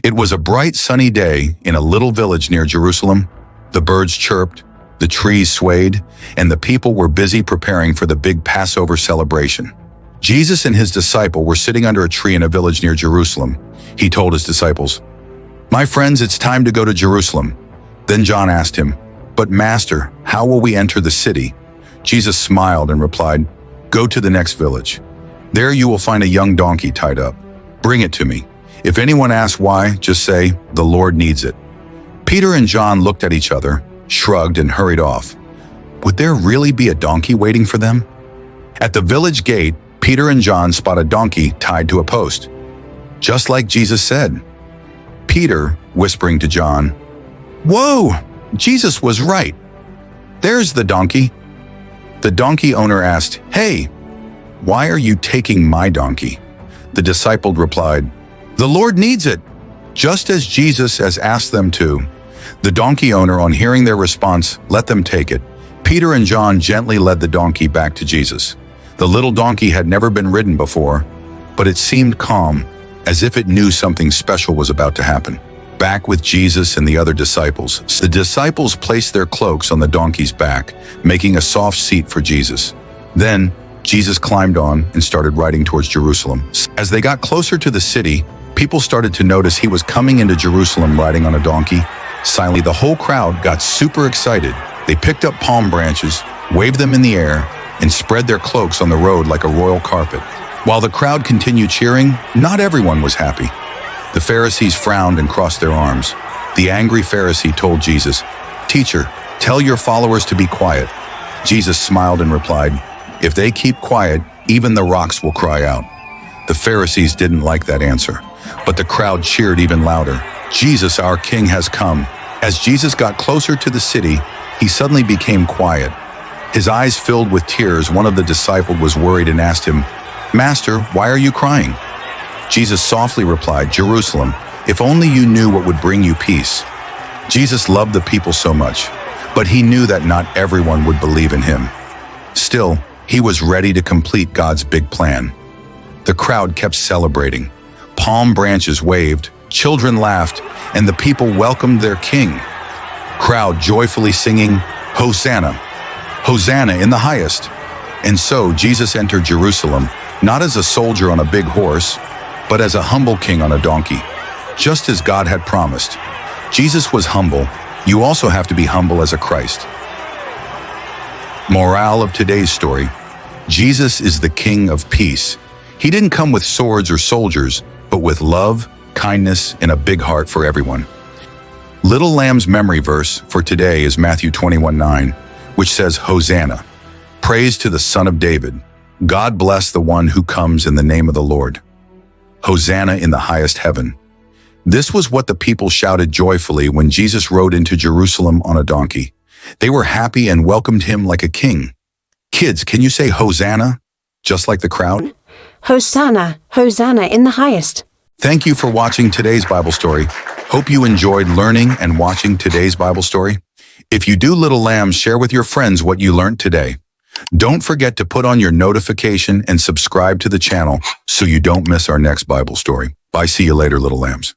It was a bright sunny day in a little village near Jerusalem. The birds chirped, the trees swayed, and the people were busy preparing for the big Passover celebration. Jesus and his disciple were sitting under a tree in a village near Jerusalem. He told his disciples, "My friends, it's time to go to Jerusalem." Then John asked him, "But Master, how will we enter the city?" Jesus smiled and replied, "Go to the next village. There you will find a young donkey tied up. Bring it to me. If anyone asks why, just say, 'The Lord needs it.'" Peter and John looked at each other, shrugged, and hurried off. Would there really be a donkey waiting for them? At the village gate, Peter and John spot a donkey tied to a post, just like Jesus said. Peter, whispering to John, "Whoa, Jesus was right. There's the donkey." The donkey owner asked, "Hey, why are you taking my donkey?" The disciple replied, "The Lord needs it," just as Jesus has asked them to. The donkey owner, on hearing their response, let them take it. Peter and John gently led the donkey back to Jesus. The little donkey had never been ridden before, but it seemed calm, as if it knew something special was about to happen. Back with Jesus and the other disciples, the disciples placed their cloaks on the donkey's back, making a soft seat for Jesus. Then, Jesus climbed on and started riding towards Jerusalem. As they got closer to the city, people started to notice he was coming into Jerusalem riding on a donkey. Silently, the whole crowd got super excited. They picked up palm branches, waved them in the air, and spread their cloaks on the road like a royal carpet. While the crowd continued cheering, not everyone was happy. The Pharisees frowned and crossed their arms. The angry Pharisee told Jesus, "Teacher, tell your followers to be quiet." Jesus smiled and replied, "If they keep quiet, even the rocks will cry out." The Pharisees didn't like that answer, but the crowd cheered even louder. "Jesus, our King, has come." As Jesus got closer to the city, he suddenly became quiet. His eyes filled with tears. One of the disciples was worried and asked him, "Master, why are you crying?" Jesus softly replied, "Jerusalem, if only you knew what would bring you peace." Jesus loved the people so much, but he knew that not everyone would believe in him. Still, he was ready to complete God's big plan. The crowd kept celebrating. Palm branches waved, children laughed, and the people welcomed their king. Crowd joyfully singing, "Hosanna, Hosanna in the highest." And so Jesus entered Jerusalem, not as a soldier on a big horse, but as a humble king on a donkey, just as God had promised. Jesus was humble. You also have to be humble as a Christ. Morale of today's story: Jesus is the King of peace. He didn't come with swords or soldiers, but with love, kindness, and a big heart for everyone. Little Lamb's memory verse for today is Matthew 21:9, which says, "Hosanna, praise to the Son of David. God bless the one who comes in the name of the Lord. Hosanna in the highest heaven." This was what the people shouted joyfully when Jesus rode into Jerusalem on a donkey. They were happy and welcomed him like a king. Kids, can you say Hosanna, just like the crowd? Hosanna, Hosanna in the highest. Thank you for watching today's Bible story. Hope you enjoyed learning and watching today's Bible story. If you do, little lambs, share with your friends what you learned today. Don't forget to put on your notification and subscribe to the channel so you don't miss our next Bible story. Bye. See you later, little lambs.